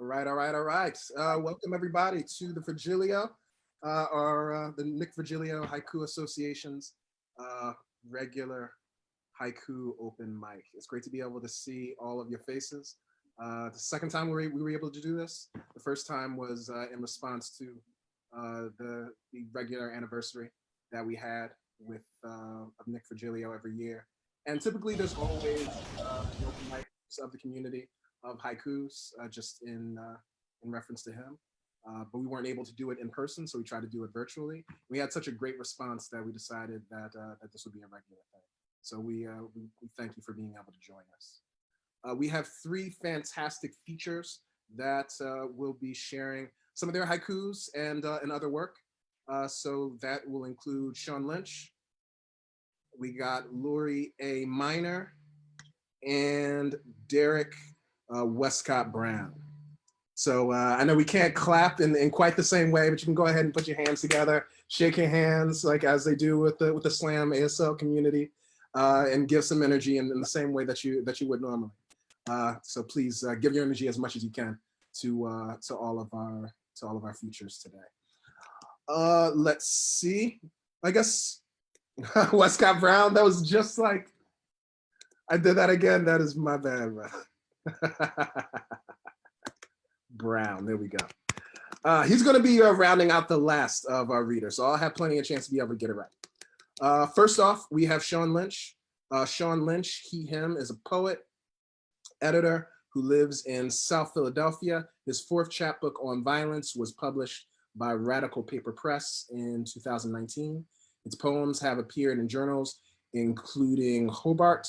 All right. Welcome everybody to the Virgilio, the Nick Virgilio Haiku Association's regular haiku open mic. It's great to be able to see all of your faces. The second time we were able to do this. The first time was in response to the regular anniversary that we had with of Nick Virgilio every year. And typically there's always an open mic of the community of haikus, just in reference to him. But we weren't able to do it in person, so we tried to do it virtually. We had such a great response that we decided that this would be a regular thing. So we thank you for being able to join us. We have three fantastic features that will be sharing some of their haikus and other work. So that will include Sean Lynch. We got Lori A. Minor and Derrick Weston Brown. So I know we can't clap in quite the same way, but you can go ahead and put your hands together, shake your hands like as they do with the Slam ASL community, and give some energy in the same way that you would normally. So please give your energy as much as you can to all of our features today. Let's see. I guess Weston Brown. That was just like I did that again. That is my bad, man. Brown. There we go. He's going to be rounding out the last of our readers, so I'll have plenty of chance to be able to get it right. First off, we have Sean Lynch. Sean Lynch, him, is a poet, editor who lives in South Philadelphia. His fourth chapbook on violence was published by Radical Paper Press in 2019. Its poems have appeared in journals including Hobart,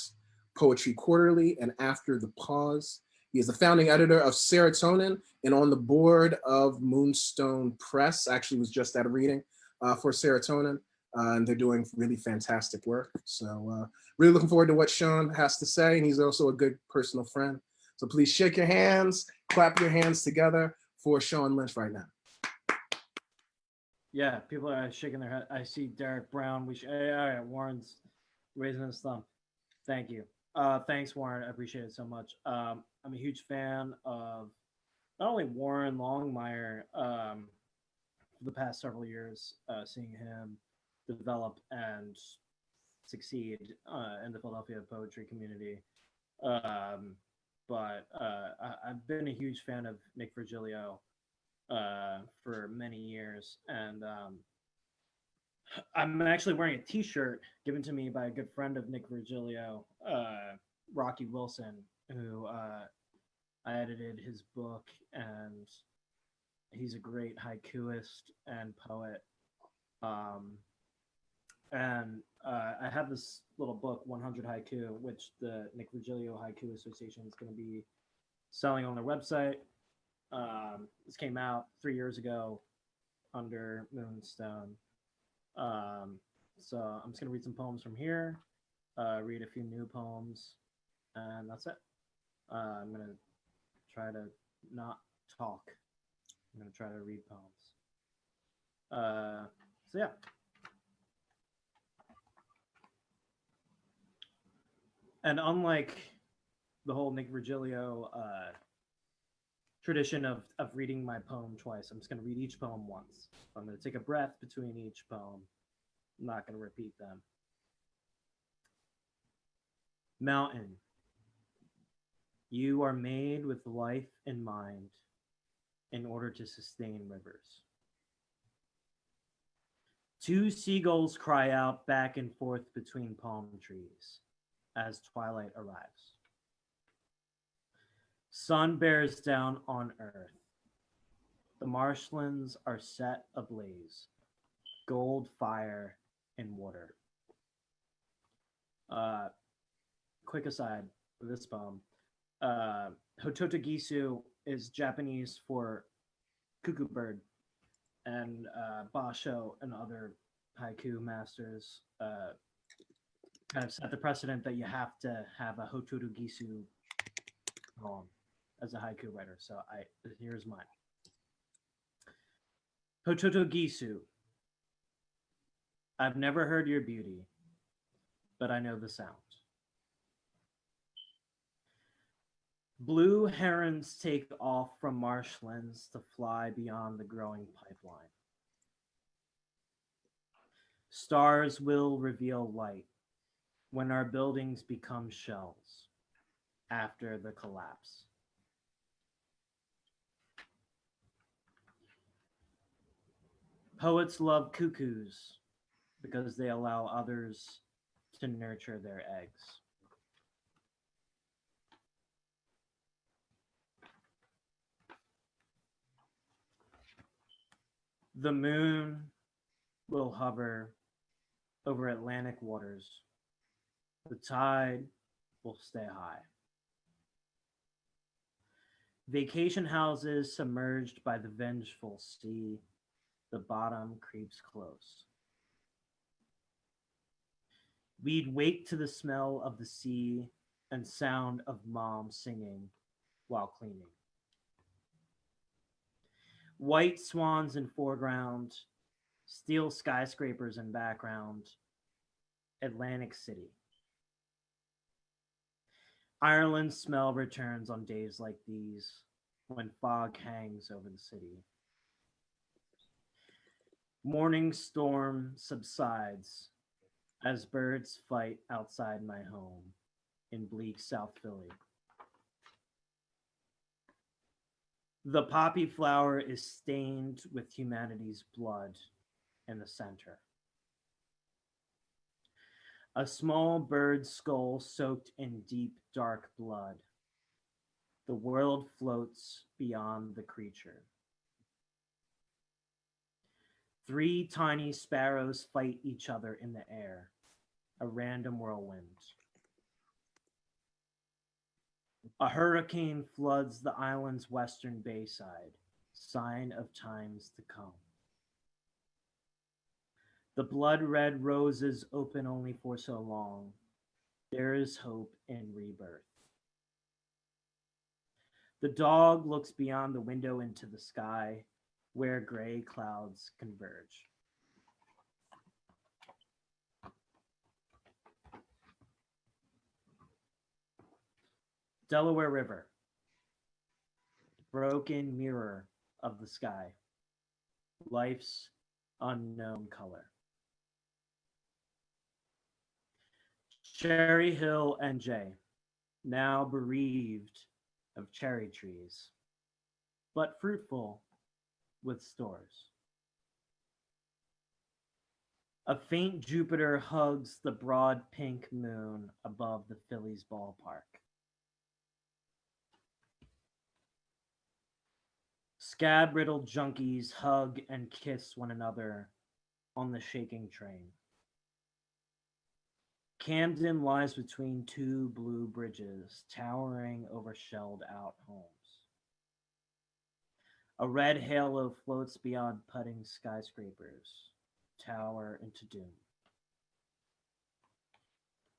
Poetry Quarterly, and After the Pause. He is the founding editor of Serotonin and on the board of Moonstone Press. Actually was just at a reading for Serotonin, and they're doing really fantastic work. So really looking forward to what Sean has to say, and he's also a good personal friend. So please shake your hands, clap your hands together for Sean Lynch right now. Yeah, people are shaking their head. I see Derrick Brown. All right, Warren's raising his thumb. Thank you. Thanks, Warren. I appreciate it so much. I'm a huge fan of not only Warren Longmire for the past several years, seeing him develop and succeed in the Philadelphia poetry community. But I've been a huge fan of Nick Virgilio for many years. And I'm actually wearing a t-shirt given to me by a good friend of Nick Virgilio, Rocky Wilson, who I edited his book, and he's a great haikuist and poet. And I have this little book, 100 Haiku, which the Nick Virgilio Haiku Association is going to be selling on their website. This came out 3 years ago under Moonstone. So I'm just going to read some poems from here, read a few new poems, and that's it. I'm going to try to not talk. I'm going to try to read poems. So yeah. And unlike the whole Nick Virgilio tradition of reading my poem twice, I'm just going to read each poem once. I'm going to take a breath between each poem. I'm not going to repeat them. Mountain, you are made with life in mind in order to sustain rivers. Two seagulls cry out back and forth between palm trees as twilight arrives. Sun bears down on earth. The marshlands are set ablaze, gold fire and water. Quick aside for this poem. Hototo Gisu is Japanese for cuckoo bird, and Basho and other haiku masters kind of set the precedent that you have to have a Hototo Gisu poem as a haiku writer. So here's mine. Hototo Gisu. I've never heard your beauty, but I know the sound. Blue herons take off from marshlands to fly beyond the growing pipeline. Stars will reveal light when our buildings become shells after the collapse. Poets love cuckoos because they allow others to nurture their eggs. The moon will hover over Atlantic waters. The tide will stay high. Vacation houses submerged by the vengeful sea. The bottom creeps close. We'd wake to the smell of the sea and sound of mom singing while cleaning. White swans in foreground, steel skyscrapers in background, Atlantic City. Ireland's smell returns on days like these when fog hangs over the city. Morning storm subsides as birds fight outside my home in bleak South Philly. The poppy flower is stained with humanity's blood in the center. A small bird's skull soaked in deep, dark blood. The world floats beyond the creature. 3 tiny sparrows fight each other in the air, a random whirlwind. A hurricane floods the island's western bayside, sign of times to come. The blood-red roses open only for so long. There is hope in rebirth. The dog looks beyond the window into the sky, where gray clouds converge. Delaware River, broken mirror of the sky, life's unknown color. Cherry Hill, NJ, now bereaved of cherry trees, but fruitful with stores. A faint Jupiter hugs the broad pink moon above the Phillies ballpark. Scab-riddled junkies hug and kiss one another on the shaking train. Camden lies between 2 blue bridges, towering over shelled-out homes. A red halo floats beyond putting skyscrapers, tower into doom.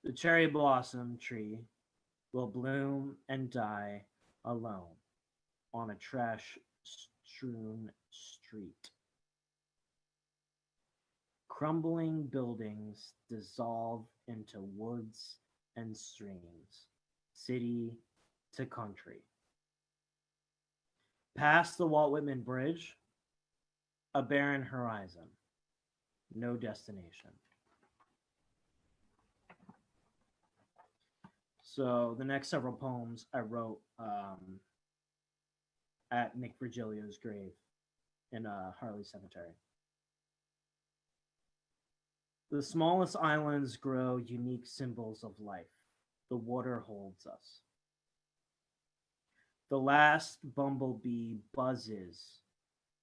The cherry blossom tree will bloom and die alone on a trash-strewn street. Crumbling buildings dissolve into woods and streams, city to country. Past the Walt Whitman Bridge, a barren horizon, no destination. So the next several poems I wrote at Nick Virgilio's grave in Harley Cemetery. The smallest islands grow unique symbols of life. The water holds us. The last bumblebee buzzes,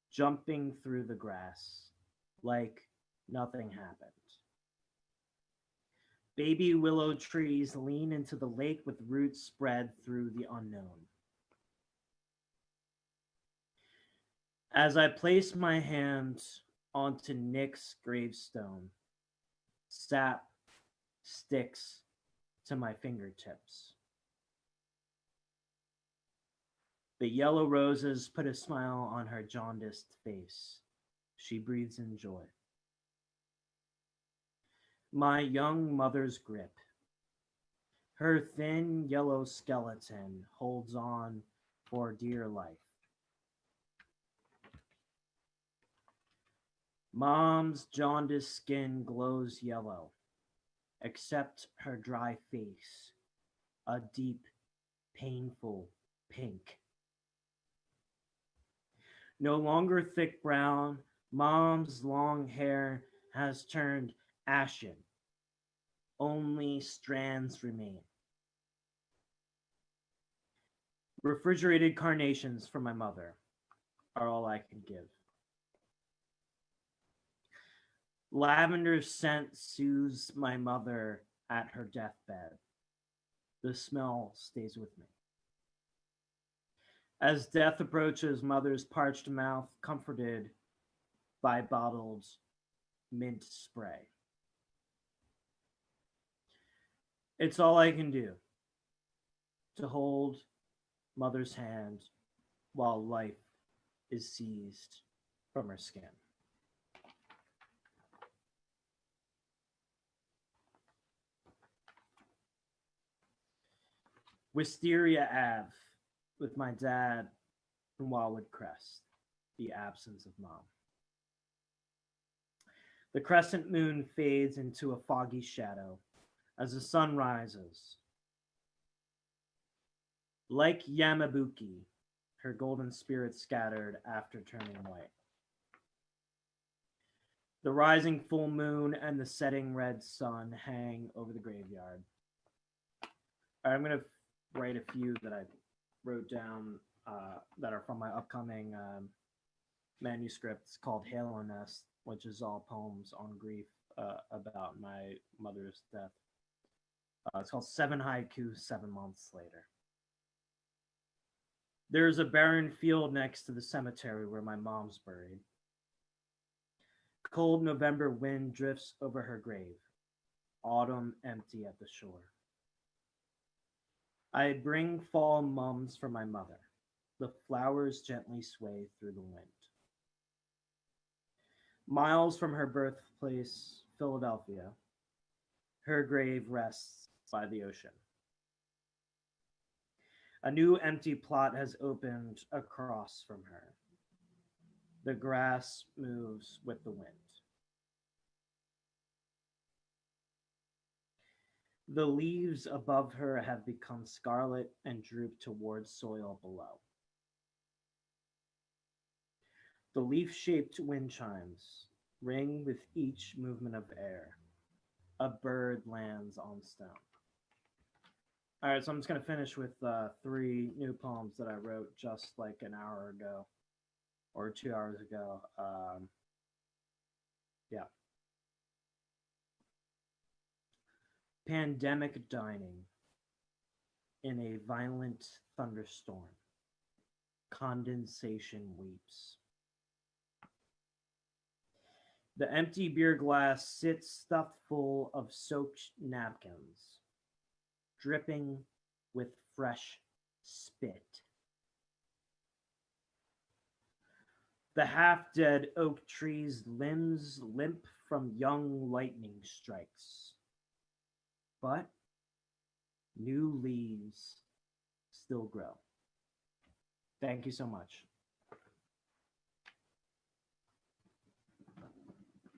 jumping through the grass like nothing happened. Baby willow trees lean into the lake with roots spread through the unknown. As I place my hand onto Nick's gravestone, sap sticks to my fingertips. The yellow roses put a smile on her jaundiced face. She breathes in joy. My young mother's grip, Her thin yellow skeleton holds on for dear life. Mom's jaundiced skin glows yellow, except her dry face, a deep, painful pink. No longer thick brown, Mom's long hair has turned ashen. Only strands remain. Refrigerated carnations for my mother are all I can give. Lavender scent soothes my mother at her deathbed. The smell stays with me. As death approaches, mother's parched mouth comforted by bottled mint spray. It's all I can do to hold mother's hand while life is seized from her skin. Wisteria Ave with my dad from Wildwood Crest, the absence of mom. The crescent moon fades into a foggy shadow as the sun rises. Like Yamabuki, her golden spirit scattered after turning white. The rising full moon and the setting red sun hang over the graveyard. All right, I'm going to write a few that I wrote down that are from my upcoming manuscripts called Halo Nest, which is all poems on grief about my mother's death. It's called 7 Haiku, 7 Months Later. There's a barren field next to the cemetery where my mom's buried. Cold November wind drifts over her grave, autumn empty at the shore. I bring fall mums for my mother. The flowers gently sway through the wind. Miles from her birthplace, Philadelphia, her grave rests by the ocean. A new empty plot has opened across from her. The grass moves with the wind. The leaves above her have become scarlet and droop towards soil below. The leaf-shaped wind chimes ring with each movement of air. A bird lands on stone. All right, so I'm just going to finish with 3 new poems that I wrote just like an hour ago or 2 hours ago. Yeah. Pandemic dining in a violent thunderstorm. Condensation weeps. The empty beer glass sits stuffed full of soaked napkins, dripping with fresh spit. The half-dead oak tree's limbs limp from young lightning strikes. But new leaves still grow. Thank you so much.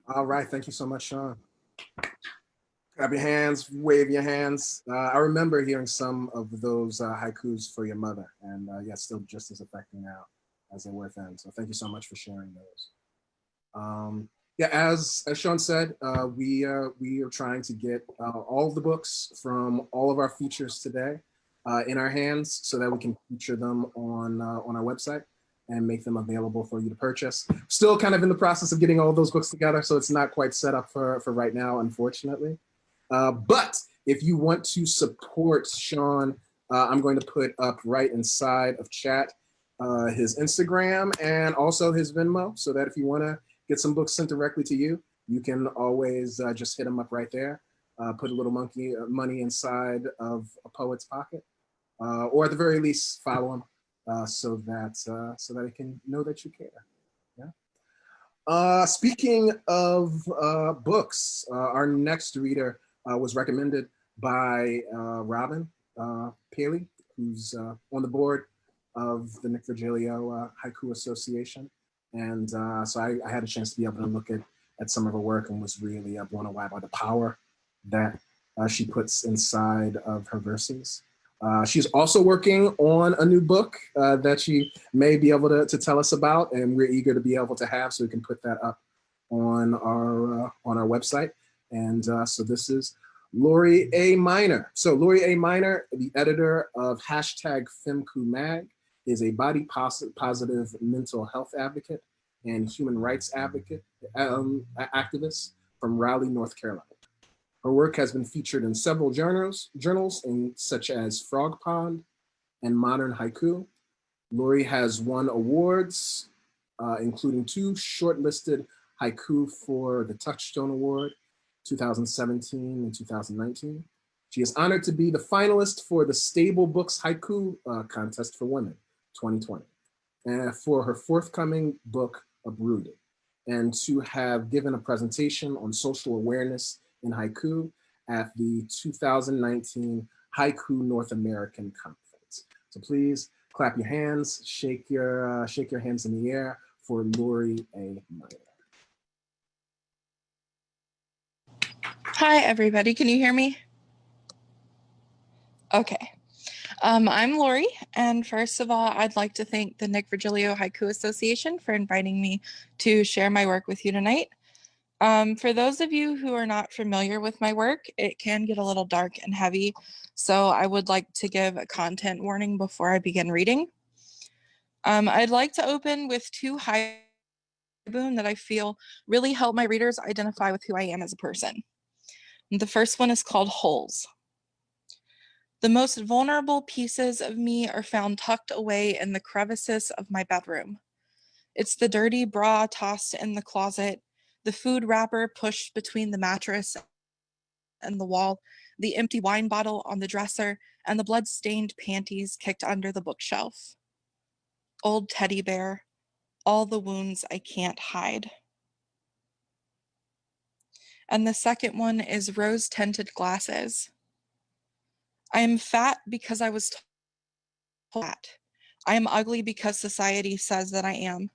All right, thank you so much, Sean. Grab your hands, wave your hands. I remember hearing some of those haikus for your mother, and yeah, still just as affecting now as they were then. So thank you so much for sharing those. Yeah, as Sean said, we are trying to get all of the books from all of our features today in our hands so that we can feature them on our website and make them available for you to purchase. Still kind of in the process of getting all of those books together, so it's not quite set up for right now, unfortunately. But if you want to support Sean, I'm going to put up right inside of chat his Instagram and also his Venmo, so that if you want to get some books sent directly to you, you can always just hit him up right there. Put a little money inside of a poet's pocket, or at the very least, follow him so that it can know that you care. Yeah. Speaking of books, our next reader was recommended by Robin Paley, who's on the board of the Nick Virgilio Haiku Association. And so I had a chance to be able to look at some of her work and was really blown away by the power that she puts inside of her verses. She's also working on a new book that she may be able to tell us about, and we're eager to be able to have, so we can put that up on our website. And so this is Lori A. Minor. So Lori A. Minor, the editor of #FemkuMag, is a body positive mental health advocate and human rights activist from Raleigh, North Carolina. Her work has been featured in several journals such as Frog Pond and Modern Haiku. Lori has won awards, including 2 shortlisted haiku for the Touchstone Award, 2017 and 2019. She is honored to be the finalist for the Stable Books Haiku Contest for Women, 2020, and for her forthcoming book, Uprooted, and to have given a presentation on social awareness in haiku at the 2019 Haiku North American Conference. So please clap your hands, shake your hands in the air for Lori A. Minor. Hi, everybody. Can you hear me? Okay. I'm Lori, and first of all, I'd like to thank the Nick Virgilio Haiku Association for inviting me to share my work with you tonight. For those of you who are not familiar with my work, it can get a little dark and heavy, so I would like to give a content warning before I begin reading. I'd like to open with 2 haiku that I feel really help my readers identify with who I am as a person. The first one is called Holes. The most vulnerable pieces of me are found tucked away in the crevices of my bedroom. It's the dirty bra tossed in the closet, the food wrapper pushed between the mattress and the wall, the empty wine bottle on the dresser, and the blood-stained panties kicked under the bookshelf. Old teddy bear, all the wounds I can't hide. And the second one is rose-tinted glasses. I am fat because I was told that. I am ugly because society says that I am.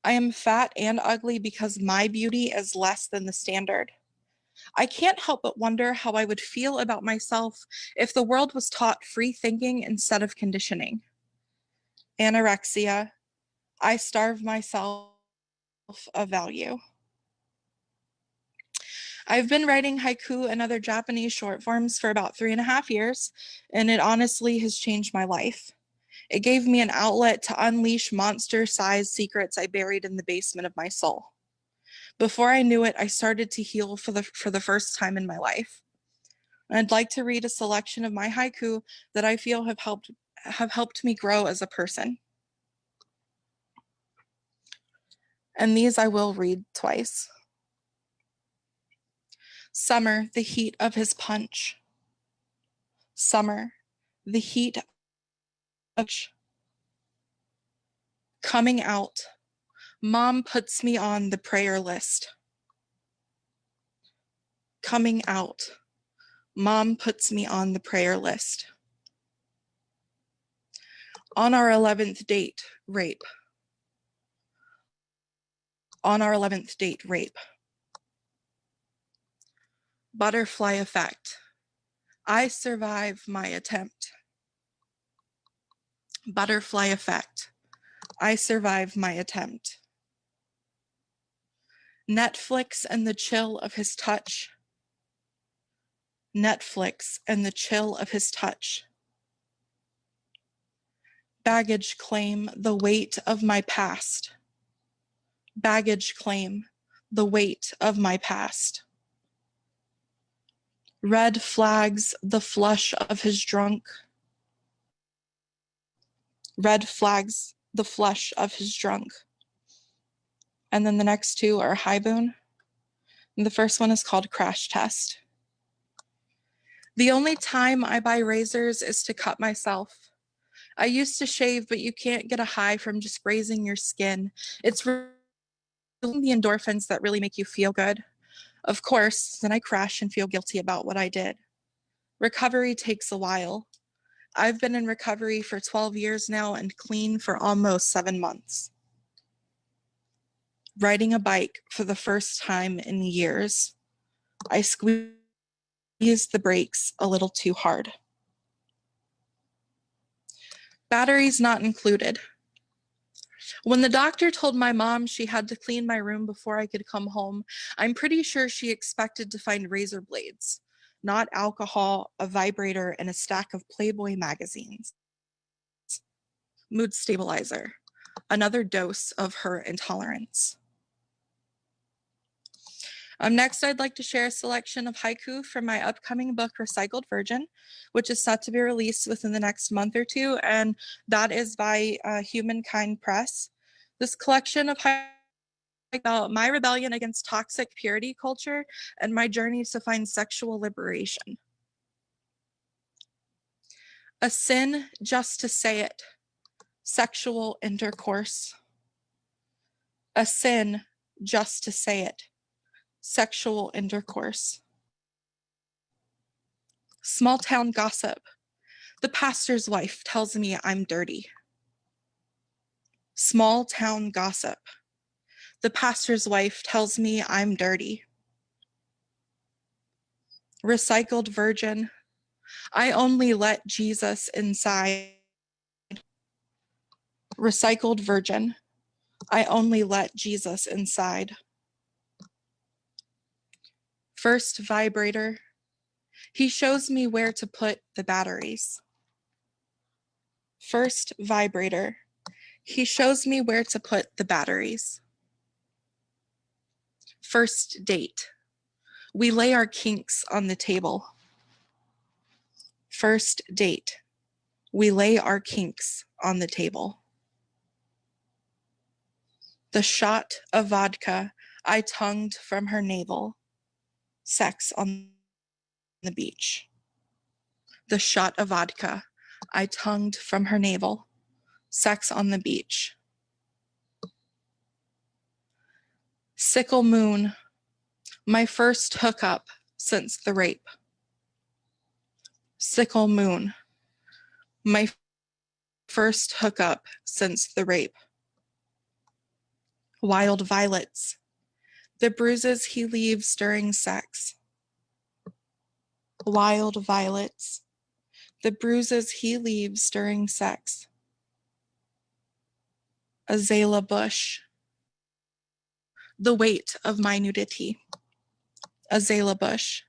I am fat and ugly because my beauty is less than the standard. I can't help but wonder how I would feel about myself if the world was taught free thinking instead of conditioning. Anorexia. I starve myself of value. I've been writing haiku and other Japanese short forms for about 3.5 years, and it honestly has changed my life. It gave me an outlet to unleash monster-sized secrets I buried in the basement of my soul. Before I knew it, I started to heal for the first time in my life. I'd like to read a selection of my haiku that I feel have helped me grow as a person. And these I will read twice. Summer, the heat of his punch. Summer, the heat of coming out. Mom puts me on the prayer list. Coming out. Mom puts me on the prayer list. On our 11th date, rape. On our 11th date, rape. Butterfly effect. I survive my attempt. Butterfly effect. I survive my attempt. Netflix and the chill of his touch. Netflix and the chill of his touch. Baggage claim, the weight of my past. Baggage claim, the weight of my past. Red flags, the flush of his drunk. Red flags, the flush of his drunk. And then the next 2 are Haibun. And the first one is called Crash Test. The only time I buy razors is to cut myself. I used to shave, but you can't get a high from just grazing your skin. It's really the endorphins that really make you feel good. Of course, then I crash and feel guilty about what I did. Recovery takes a while. I've been in recovery for 12 years now and clean for almost 7 months. Riding a bike for the first time in years, I squeezed the brakes a little too hard. Batteries not included. When the doctor told my mom she had to clean my room before I could come home, I'm pretty sure she expected to find razor blades, not alcohol, a vibrator, and a stack of Playboy magazines. Mood stabilizer, another dose of her intolerance. Next, I'd like to share a selection of haiku from my upcoming book, Recycled Virgin, which is set to be released within the next month or two, and that is by Humankind Press. This collection of haiku about my rebellion against toxic purity culture and my journey to find sexual liberation. A sin just to say it, sexual intercourse. A sin just to say it, sexual intercourse. Small town gossip. The pastor's wife tells me I'm dirty. Small town gossip. The pastor's wife tells me I'm dirty. Recycled virgin. I only let Jesus inside. Recycled virgin. I only let Jesus inside. First vibrator. He shows me where to put the batteries. First vibrator. He shows me where to put the batteries. First date. We lay our kinks on the table. First date. We lay our kinks on the table. The shot of vodka I tongued from her navel. Sex on the beach. The shot of vodka I tongued from her navel. Sex on the beach. Sickle moon, my first hookup since the rape. Sickle moon, my first hookup since the rape. Wild violets, the bruises he leaves during sex. Wild violets, the bruises he leaves during sex. Azalea bush, the weight of my nudity. Azalea bush,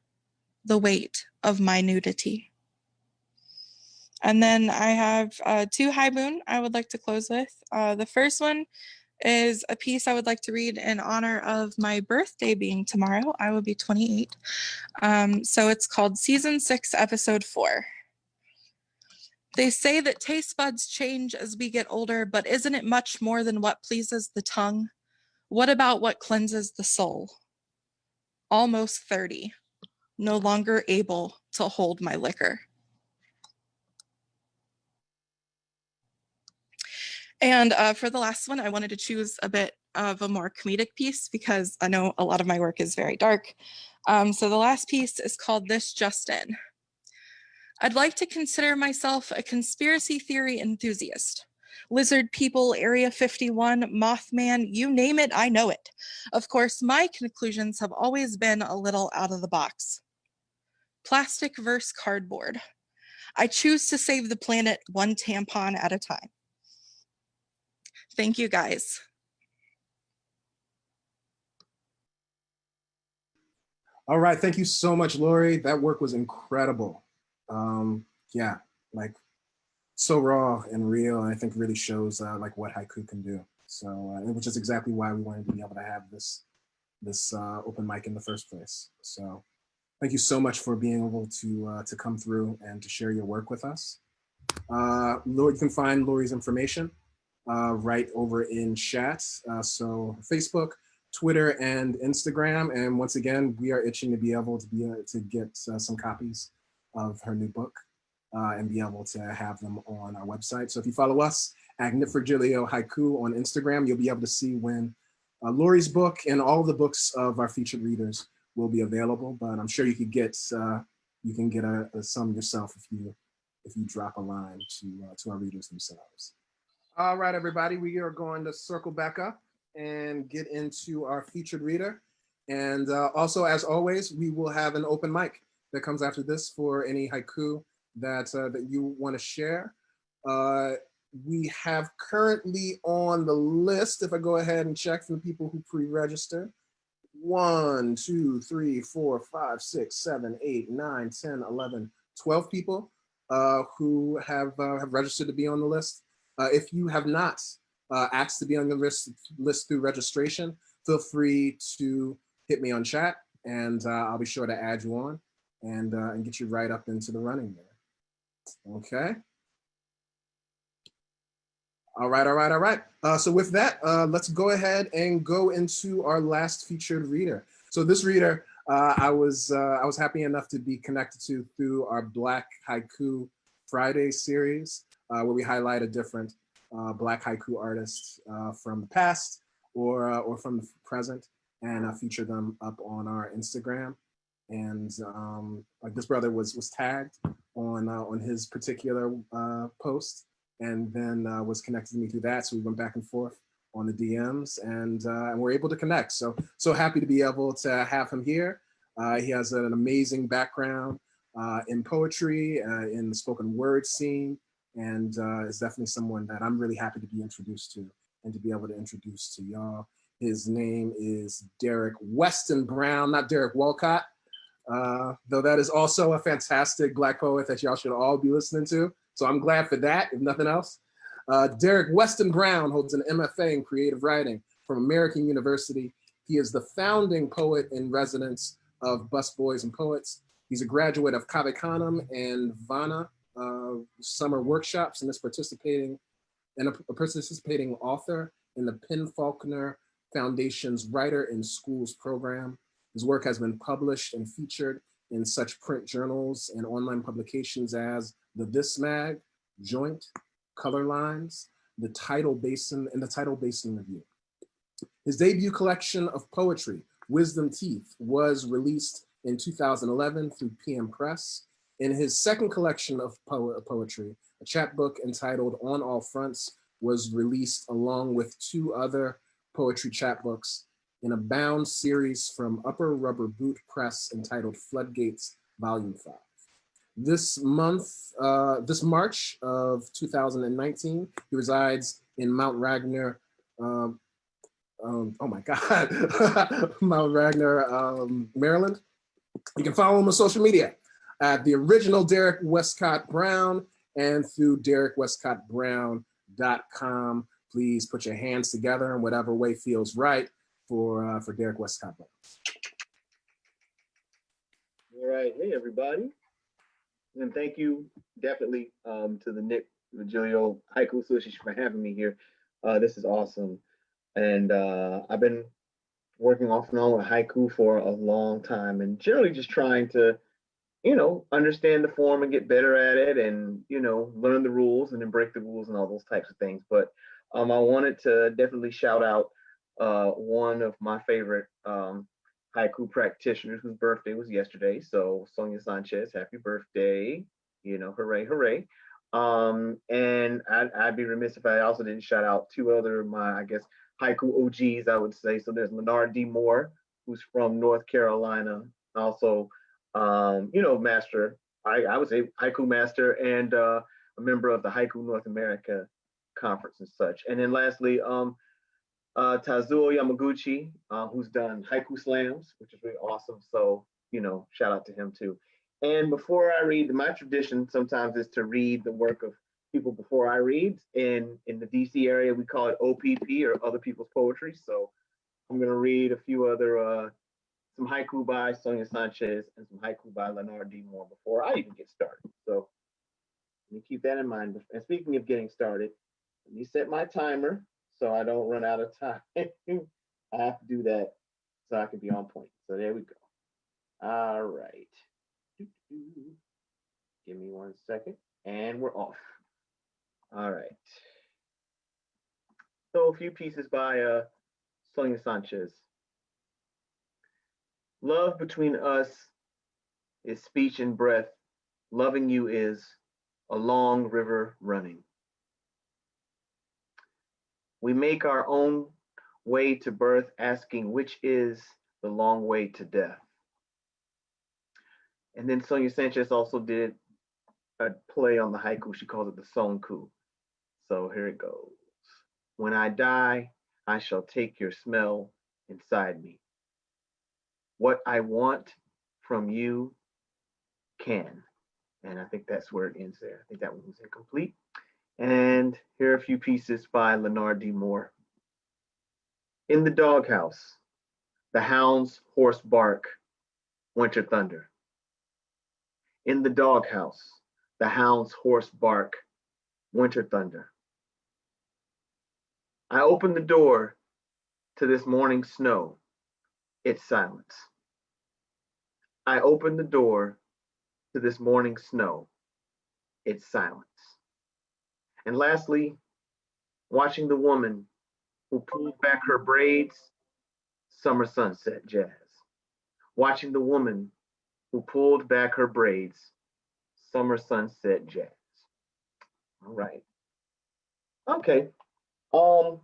the weight of my nudity. And then I have 2 haiku I would like to close with. The first one is a piece I would like to read in honor of my birthday being tomorrow. I will be 28. So it's called Season 6, Episode 4. They say that taste buds change as we get older, but isn't it much more than what pleases the tongue? What about what cleanses the soul? Almost 30, no longer able to hold my liquor. And for the last one, I wanted to choose a bit of a more comedic piece because I know a lot of my work is very dark. So the last piece is called This Just In. I'd like to consider myself a conspiracy theory enthusiast. Lizard people, Area 51, Mothman, you name it, I know it. Of course, my conclusions have always been a little out of the box. Plastic versus cardboard. I choose to save the planet one tampon at a time. Thank you, guys. All right, thank you so much, Lori. That work was incredible. Yeah, like so raw and real, and I think really shows like what haiku can do. So, which is exactly why we wanted to be able to have this open mic in the first place. So, thank you so much for being able to come through and to share your work with us. Lori, you can find Lori's information right over in chat. So Facebook, Twitter, and Instagram. And once again, we are itching to be able to get some copies of her new book and be able to have them on our website. So if you follow us at Virgilio Haiku on Instagram, you'll be able to see when Lori's book and all the books of our featured readers will be available. But I'm sure you could get you can get some yourself if you drop a line to our readers themselves. All right, everybody, we are going to circle back up and get into our featured reader. And also, as always, we will have an open mic that comes after this for any haiku that you want to share. We have currently on the list, if I go ahead and check for the people who pre-registered, 1, 2, 3, 4, 5, 6, 7, 8, 9, 10, 11, 12 people who have registered to be on the list. If you have not asked to be on the list through registration, feel free to hit me on chat, and I'll be sure to add you on and get you right up into the running there. Okay. All right. So with that, let's go ahead and go into our last featured reader. So this reader, I was happy enough to be connected to through our Black Haiku Friday series, where we highlight a different Black haiku artist from the past or from the present, and feature them up on our Instagram. And like this brother was tagged on his particular post, and then was connected to me through that. So we went back and forth on the DMs, and we're able to connect. So happy to be able to have him here. He has an amazing background in poetry, in the spoken word scene, and is definitely someone that I'm really happy to be introduced to and to be able to introduce to y'all. His name is Derrick Weston Brown, not Derek Walcott, though that is also a fantastic Black poet that y'all should all be listening to. So I'm glad for that, if nothing else. Derrick Weston Brown holds an MFA in creative writing from American University. He is the founding poet in residence of Busboys and Poets. He's a graduate of Cave Canem and Vana summer workshops, and is participating author in the Penn Faulkner Foundation's Writer in Schools program. His work has been published and featured in such print journals and online publications as the This Mag, Joint, Color Lines, the Tidal Basin, and the Tidal Basin Review. His debut collection of poetry, Wisdom Teeth, was released in 2011 through PM Press. In his second collection of poetry, a chapbook entitled On All Fronts, was released along with 2 other poetry chapbooks in a bound series from Upper Rubber Boot Press entitled Floodgates, Volume 5. This March of 2019, he resides in Mount Ragnar, oh my God, Mount Ragnar, Maryland. You can follow him on social media at the original Derrick Westcott Brown and through DerrickWestcottBrown.com. Please put your hands together in whatever way feels right for Derrick Westcott Brown. All right, hey everybody, and thank you definitely to the Nick Virgilio Haiku Association for having me here. This is awesome, and I've been working off and on with haiku for a long time, and generally just trying to, understand the form and get better at it, and learn the rules and then break the rules and all those types of things. But I wanted to definitely shout out one of my favorite haiku practitioners whose birthday was yesterday. So Sonia Sanchez, happy birthday! Hooray, hooray! And I'd be remiss if I also didn't shout out 2 other of my, I guess, haiku OGs, I would say. So there's Leonard D. Moore, who's from North Carolina, also, master, I would say haiku master, and a member of the Haiku North America conference and such. And then lastly, Tazuo Yamaguchi, who's done haiku slams, which is really awesome. So, shout out to him too. And before I read, my tradition sometimes is to read the work of people before I read. In the DC area, we call it OPP, or other people's poetry. So I'm going to read a few other, some haiku by Sonia Sanchez and some haiku by Leonard D. Moore before I even get started. So let me keep that in mind. And speaking of getting started, let me set my timer so I don't run out of time. I have to do that so I can be on point. So there we go. All right. Give me 1 second and we're off. All right. So a few pieces by Sonia Sanchez. Love between us is speech and breath. Loving you is a long river running. We make our own way to birth, asking which is the long way to death. And then Sonia Sanchez also did a play on the haiku. She calls it the sonku. So here it goes. When I die, I shall take your smell inside me. What I want from you can. And I think that's where it ends there. I think that one was incomplete. And here are a few pieces by Leonard D. Moore. In the doghouse, the hound's hoarse bark, winter thunder. In the doghouse, the hound's hoarse bark, winter thunder. I open the door to this morning snow, it's silence. I open the door to this morning snow, it's silence. And lastly, watching the woman who pulled back her braids, summer sunset jazz. Watching the woman who pulled back her braids, summer sunset jazz. All right. Okay. I'm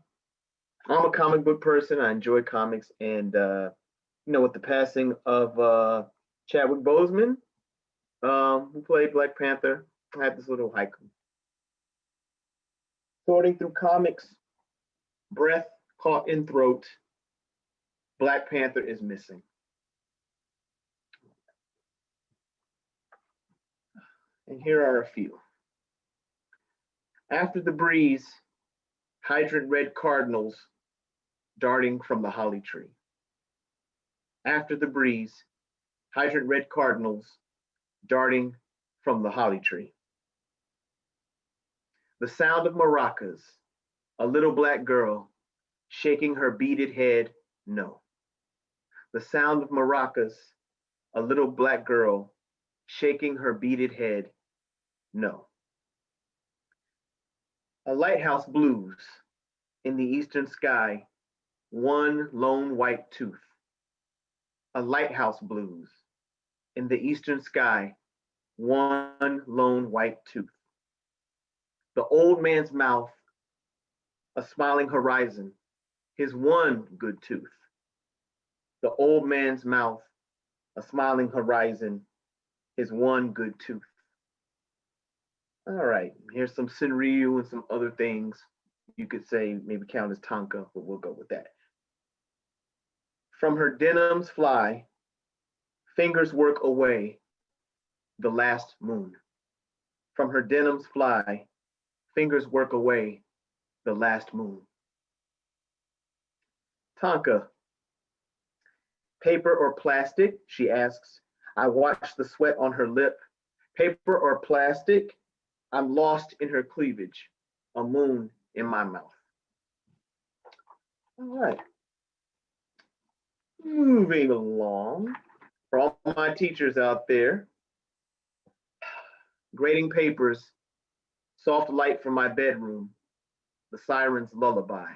a comic book person. I enjoy comics, and with the passing of Chadwick Boseman, who played Black Panther, I had this little haiku. Sorting through comics, breath caught in throat, Black Panther is missing. And here are a few. After the breeze, hydrant red cardinals darting from the holly tree. After the breeze, hydrant red cardinals darting from the holly tree. The sound of maracas, a little black girl shaking her beaded head, no. The sound of maracas, a little black girl shaking her beaded head, no. A lighthouse blues in the eastern sky, one lone white tooth. A lighthouse blues in the eastern sky, one lone white tooth. The old man's mouth, a smiling horizon, his one good tooth. The old man's mouth, a smiling horizon, his one good tooth. All right, here's some Senryu and some other things you could say maybe count as tanka, but we'll go with that. From her denims fly, fingers work away, the last moon. From her denims fly, fingers work away, the last moon. Tanka, paper or plastic, she asks. I watch the sweat on her lip. Paper or plastic, I'm lost in her cleavage, a moon in my mouth. All right. Moving along, for all my teachers out there, grading papers, soft light from my bedroom, the siren's lullaby.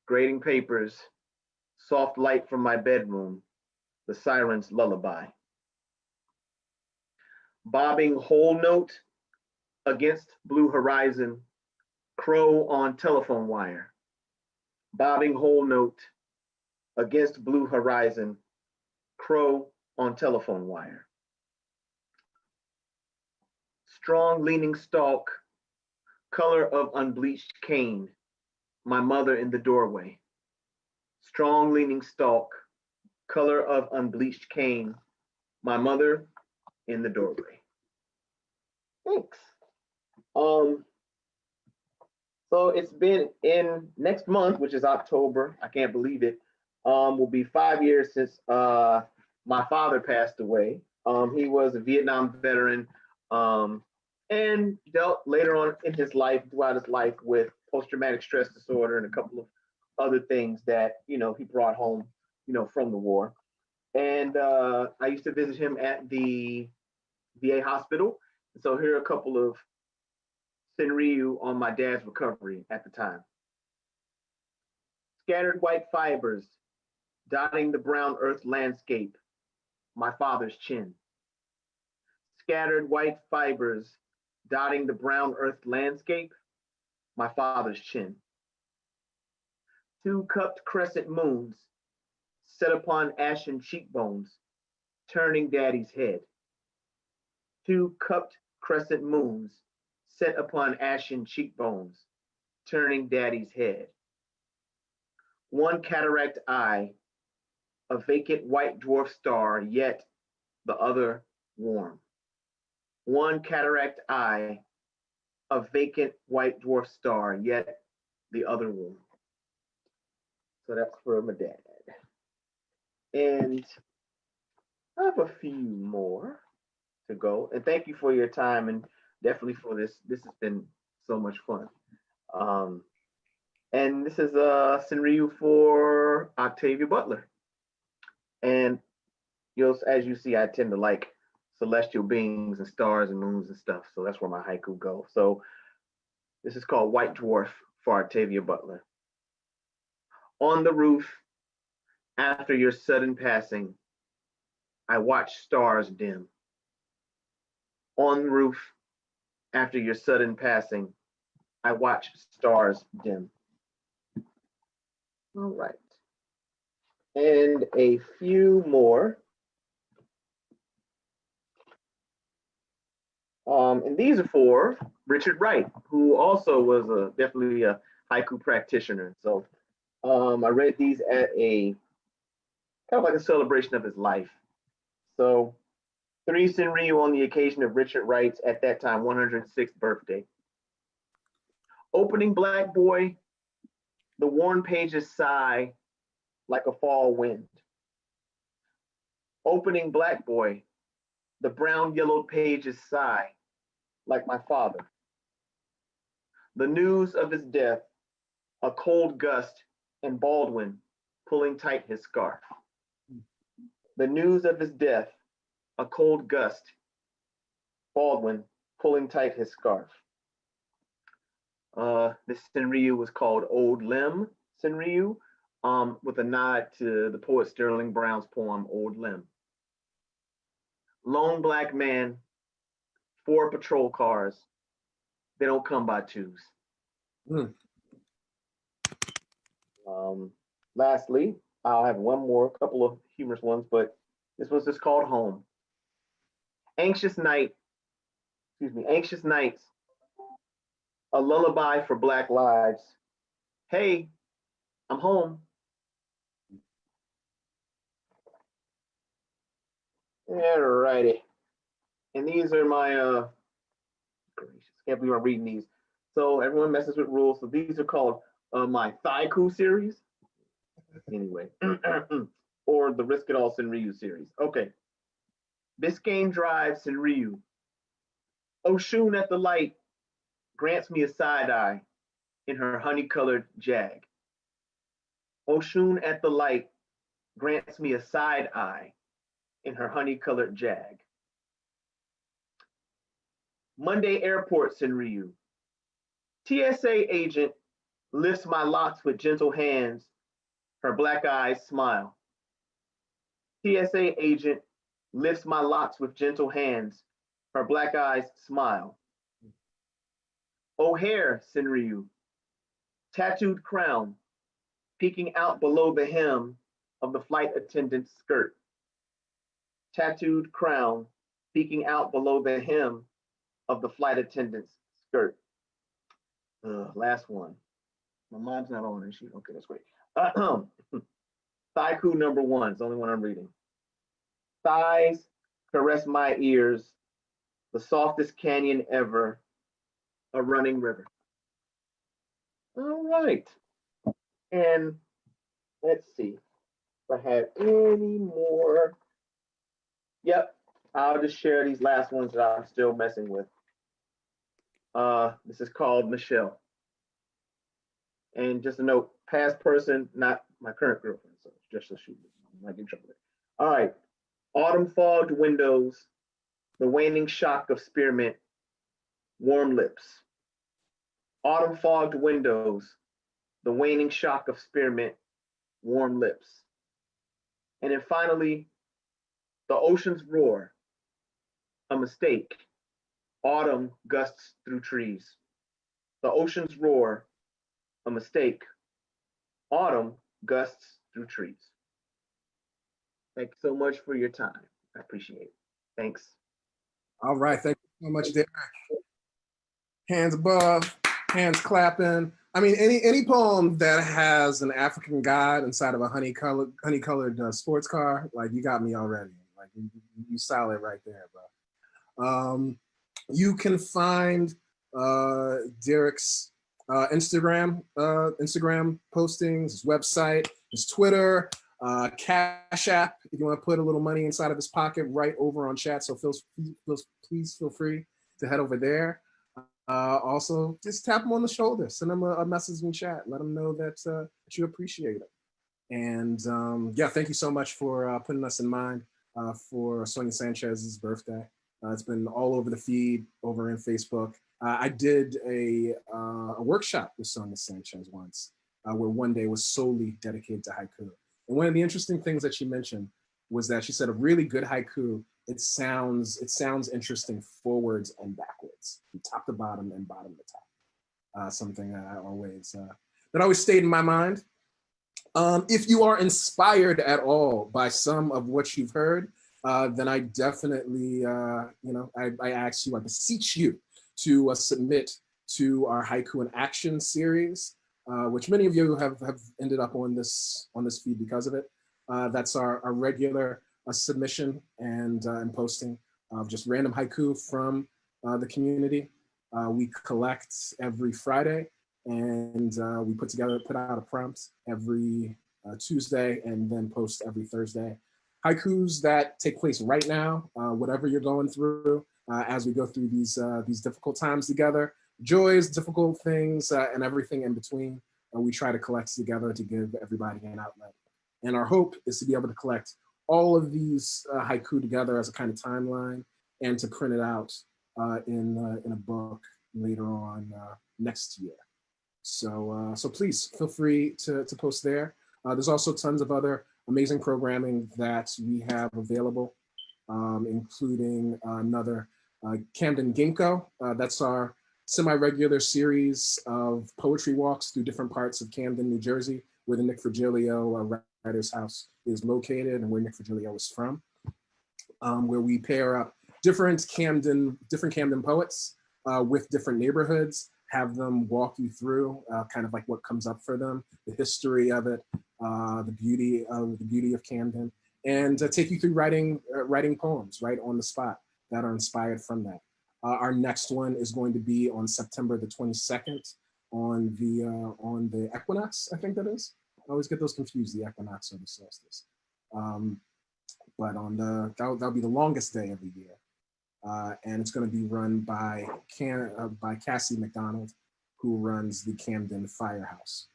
Grading papers, soft light from my bedroom, the siren's lullaby. Bobbing whole note against blue horizon, crow on telephone wire. Bobbing whole note against blue horizon, crow on telephone wire. Strong leaning stalk, color of unbleached cane, my mother in the doorway. Strong leaning stalk, color of unbleached cane, my mother in the doorway. Thanks. So it's been in next month, which is October, I can't believe it, will be 5 years since my father passed away. He was a Vietnam veteran and dealt later on in his life, throughout his life, with post-traumatic stress disorder and a couple of other things that, he brought home, from the war. And I used to visit him at the VA hospital. So here are a couple of Senryu on my dad's recovery at the time. Scattered white fibers dotting the brown earth landscape, my father's chin. Scattered white fibers dotting the brown earth landscape, my father's chin. Two cupped crescent moons set upon ashen cheekbones, turning daddy's head. Two cupped crescent moons set upon ashen cheekbones, turning daddy's head. One cataract eye, a vacant white dwarf star, yet the other warm. One cataract eye, a vacant white dwarf star, yet the other warm. So that's for my dad. And I have a few more to go. And thank you for your time and definitely for this. This has been so much fun. And this is Senryu for Octavia Butler. And as you see, I tend to like celestial beings and stars and moons and stuff. So that's where my haiku go. So this is called White Dwarf for Octavia Butler. On the roof, after your sudden passing, I watch stars dim. On the roof, after your sudden passing, I watch stars dim. All right. And a few more. And these are for Richard Wright, who also was definitely a haiku practitioner. So I read these at a kind of like a celebration of his life. So 3 Senryu on the occasion of Richard Wright's, at that time, 106th birthday. Opening black boy, the worn pages sigh like a fall wind. Opening black boy, the brown yellowed pages sigh like my father. The news of his death, a cold gust, and Baldwin pulling tight his scarf. The news of his death, a cold gust, Baldwin pulling tight his scarf. This Senryu was called Old Limb Senryu, with a nod to the poet Sterling Brown's poem Old Limb. Lone black man, 4 patrol cars, they don't come by twos. Lastly, I'll have one more, a couple of humorous ones, but this was just called Home. Anxious nights, a lullaby for Black lives. Hey, I'm home. Alrighty. And these are my, gracious, can't believe I'm reading these. So everyone messes with rules. So these are called my haiku series. Anyway, or the Risk It All Senryu series. Okay. Biscayne Drive Senryu. Oshun at the light grants me a side eye in her honey-colored jag. Oshun at the light grants me a side eye in her honey-colored jag. Monday Airport Senryu. TSA agent lifts my locks with gentle hands, her black eyes smile. TSA agent lifts my locks with gentle hands, her black eyes smile. O'Hare Senryu. Tattooed crown peeking out below the hem of the flight attendant's skirt. Tattooed crown peeking out below the hem of the flight attendant's skirt. Last one. My mom's not on this sheet. Okay, that's great. Haiku number 1. It's the only one I'm reading. Thighs caress my ears, the softest canyon ever, a running river. All right. And let's see if I have any more. Yep, I'll just share these last ones that I'm still messing with. This is called Michelle. And just a note, past person, not my current girlfriend. So just so she might get in trouble. All right. Autumn fogged windows, the waning shock of spearmint, warm lips. Autumn fogged windows, the waning shock of spearmint, warm lips. And then finally, The oceans roar, a mistake. Autumn gusts through trees. The oceans roar, a mistake. Autumn gusts through trees. Thank you so much for your time. I appreciate it. Thanks. All right, thank you so much, Derrick. Hands above, hands clapping. I mean, any poem that has an African god inside of a honey-colored sports car, like you got me already. Like you solid right there, bro. You can find Derrick's Instagram postings, his website, his Twitter, Cash App. If you want to put a little money inside of his pocket, right over on chat. So please feel free to head over there. Also, just tap him on the shoulder, send him a message in chat, let him know that you appreciate it. And yeah, thank you so much for putting us in mind for Sonia Sanchez's birthday. It's been all over the feed, over in Facebook. I did a workshop with Sonia Sanchez once, where one day was solely dedicated to haiku. And one of the interesting things that she mentioned was that she said a really good haiku, it sounds interesting forwards and backwards, from top to bottom and bottom to top. Something that always stayed in my mind. If you are inspired at all by some of what you've heard, then I definitely, I ask you, I beseech you to submit to our Haiku in Action series, which many of you have ended up on this feed because of it. That's our regular submission and posting of just random haiku from the community. We collect every Friday, and we put out a prompt every Tuesday, and then post every Thursday. Haikus that take place right now, whatever you're going through, as we go through these difficult times together, joys, difficult things, and everything in between. We try to collect together to give everybody an outlet. And our hope is to be able to collect all of these haiku together as a kind of timeline, and to print it out in a book later on next year. So please feel free to post there. There's also tons of other amazing programming that we have available, including another Camden Ginkgo. That's our semi-regular series of poetry walks through different parts of Camden, New Jersey, where the Nick Virgilio Writer's House is located and where Nick Virgilio is from, where we pair up different Camden poets with different neighborhoods, have them walk you through kind of like what comes up for them, the history of it, the beauty of Camden, and take you through writing poems right on the spot that are inspired from that. Our next one is going to be on September the 22nd on the equinox, I think that is. I always get those confused, the equinox or the solstice. But that'll be the longest day of the year. And it's going to be run by Cassie McDonald, who runs the Camden Firehouse.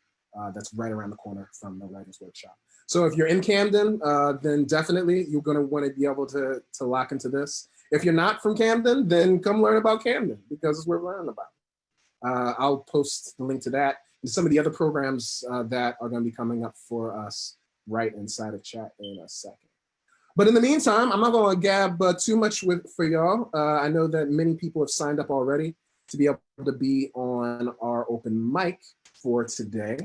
That's right around the corner from the Writers Workshop. So if you're in Camden, then definitely you're going to want to be able to lock into this. If you're not from Camden, then come learn about Camden, because it's what we're learning about. I'll post the link to that and some of the other programs that are going to be coming up for us right inside of chat in a second. But in the meantime, I'm not going to gab too much for y'all. I know that many people have signed up already to be able to be on our open mic for today.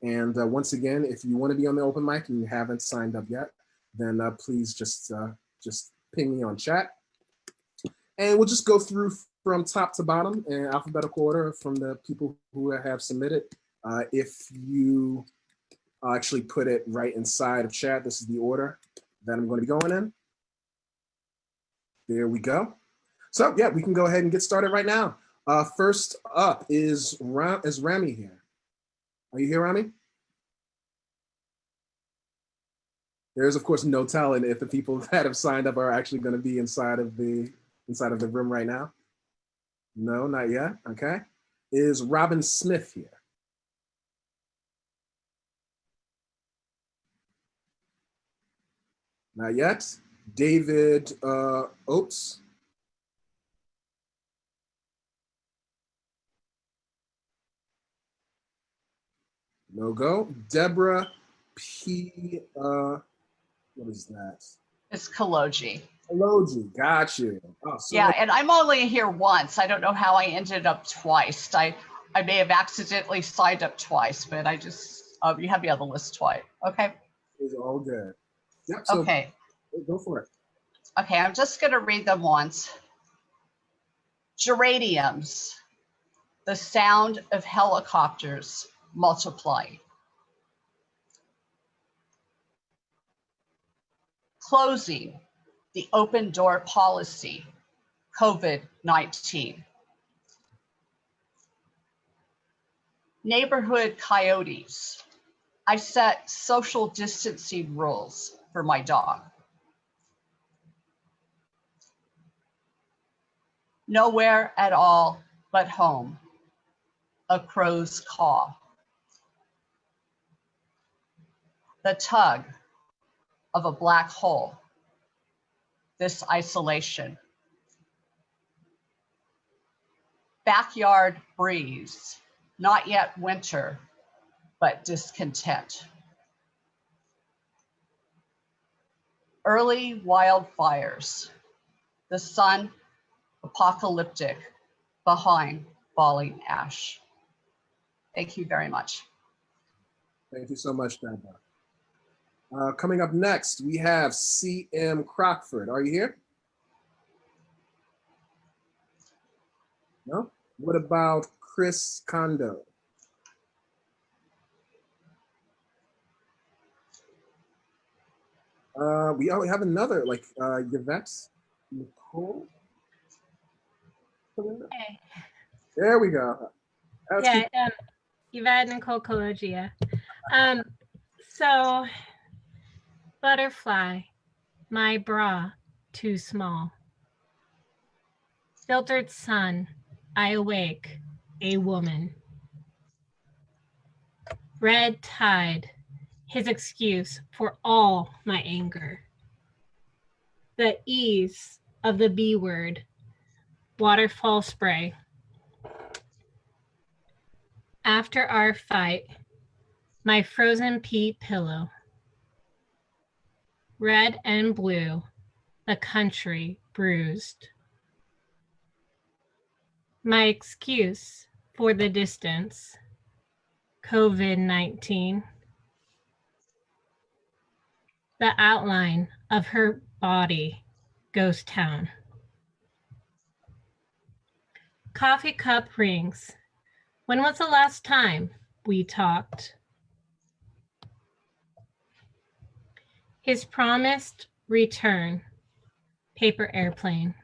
And once again, if you want to be on the open mic and you haven't signed up yet, then please just ping me on chat. And we'll just go through from top to bottom in alphabetical order from the people who have submitted. If you actually put it right inside of chat, this is the order that I'm going to be going in. There we go. So yeah, we can go ahead and get started right now. First up is Rami here. Are you here, Rami? There's of course no telling if the people that have signed up are actually going to be inside of the room right now. No, not yet. Okay. Is Robin Smith here? Not yet. David Oates. No go. Deborah P. What is that? It's Kaloji. Kaloji, got you. Oh, so Yeah, and I'm only here once. I don't know how I ended up twice. I may have accidentally signed up twice, but I just, you have me on the list twice. Okay. It's all good. Yep. So Okay. Go for it. Okay, I'm just going to read them once. Geraniums, the sound of helicopters multiplying. Closing the open door policy, COVID-19. Neighborhood coyotes. I set social distancing rules for my dog. Nowhere at all but home, a crow's caw. The tug of a black hole, this isolation. Backyard breeze, not yet winter, but discontent. Early wildfires, the sun apocalyptic behind falling ash. Thank you very much. Thank you so much, Deborah. Coming up next, we have C.M. Crockford. Are you here? No? What about Chris Kondo? We have another, like Yvette Nicole. Hey. There we go. Yeah, Yvette Nicole Kologia. So, butterfly, my bra too small. Filtered sun, I awake, a woman. Red tide, his excuse for all my anger. The ease of the B word, waterfall spray. After our fight, my frozen pea pillow. Red and blue, the country bruised. My excuse for the distance, COVID-19. The outline of her body, ghost town. Coffee cup rings. When was the last time we talked? His promised return, paper airplane.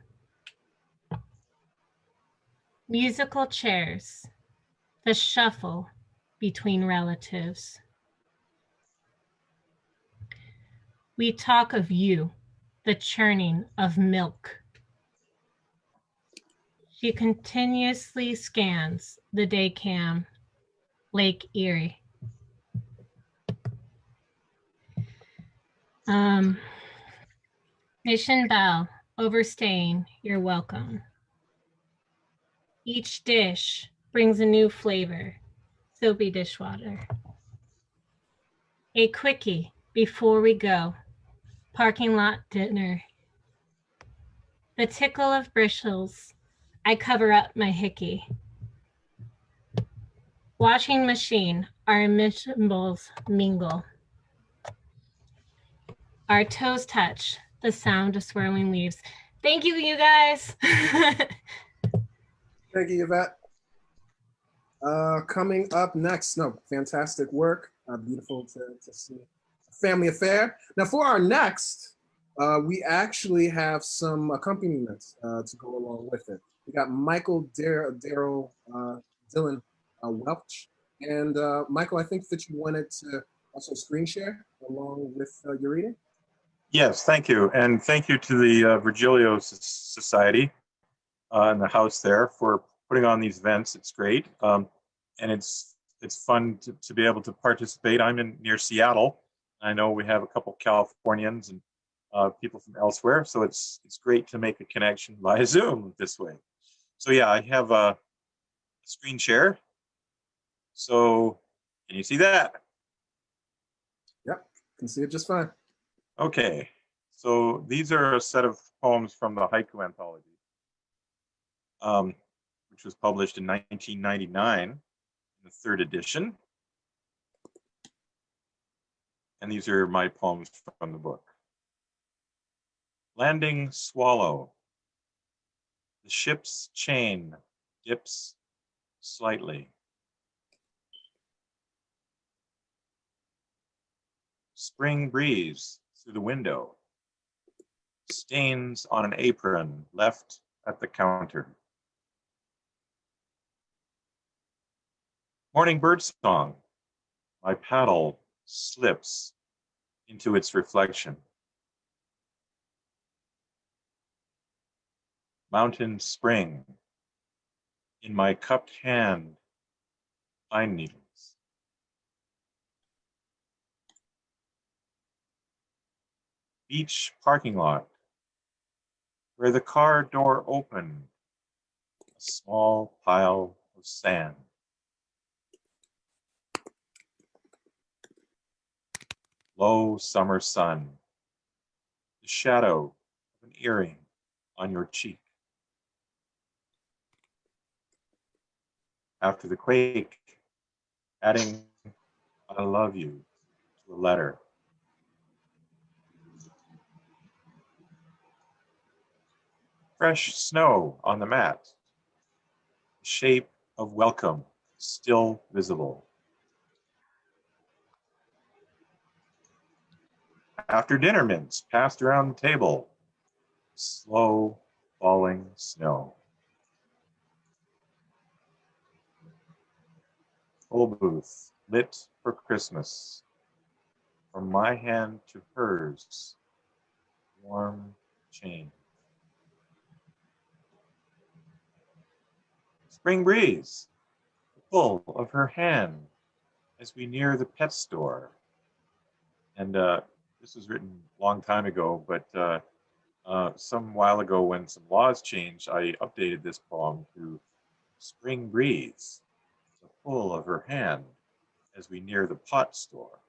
Musical chairs, the shuffle between relatives. We talk of you, the churning of milk. She continuously scans the day cam, Lake Erie. Mission bell, overstaying, you're welcome. Each dish brings a new flavor, soapy dishwater. A quickie before we go, parking lot dinner. The tickle of bristles, I cover up my hickey. Washing machine, our emissions mingle. Our toes touch, the sound of swirling leaves. Thank you, you guys. Thank you, Yvette. Coming up next, fantastic work. Beautiful to see. Family affair. Now for our next, we actually have some accompaniments to go along with it. We got Michael Daryl Dylan Welch. And Michael, I think that you wanted to also screen share along with your reading. Yes, thank you. And thank you to the Virgilio Society and the house there for putting on these events. It's great. And it's fun to be able to participate. I'm near Seattle. I know we have a couple Californians and people from elsewhere. So it's great to make a connection via Zoom this way. So yeah, I have a screen share. So can you see that? Yep, can see it just fine. Okay, So these are a set of poems from the haiku anthology, which was published in 1999 in the 3rd edition. And these are my poems from the book. Landing swallow. The ship's chain dips slightly. Spring breeze through the window. Stains on an apron left at the counter. Morning bird song. My paddle slips into its reflection. Mountain spring. In my cupped hand, pine needles. Beach parking lot. Where the car door opened, a small pile of sand. Low summer sun, the shadow of an earring on your cheek. After the quake, adding I love you to a letter. Fresh snow on the mat, the shape of welcome still visible. After dinner mints passed around the table, slow falling snow. Full booth lit for Christmas, from my hand to hers, warm chain. Spring breeze, the pull of her hand as we near the pet store. And this was written a long time ago, but some while ago when some laws changed, I updated this poem to Spring breeze, the pull of her hand as we near the pot store.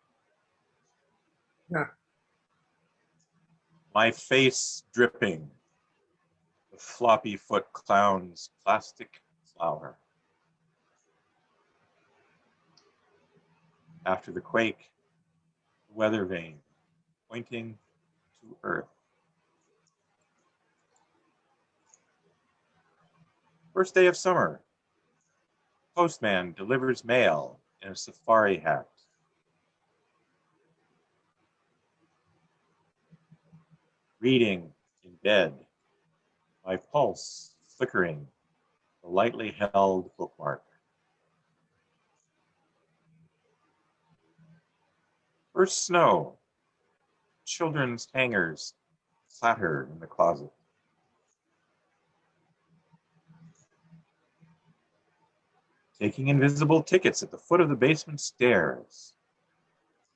Yeah. My face dripping, the floppy foot clown's plastic flower. After the quake, the weather vane pointing to earth. First day of summer, postman delivers mail in a safari hat. Reading in bed, my pulse flickering, a lightly held bookmark. First snow, children's hangers clatter in the closet. Taking invisible tickets at the foot of the basement stairs.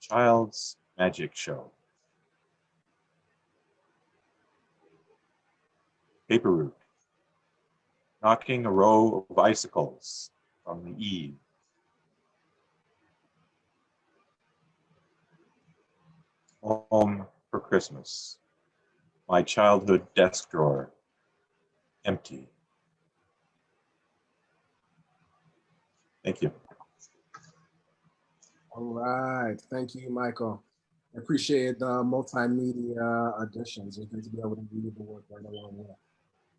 Child's magic show. Paper route. Knocking a row of icicles from the eave. Home for Christmas. My childhood desk drawer. Empty. Thank you. All right. Thank you, Michael. I appreciate the multimedia additions. It's good to be able to read the work right along with.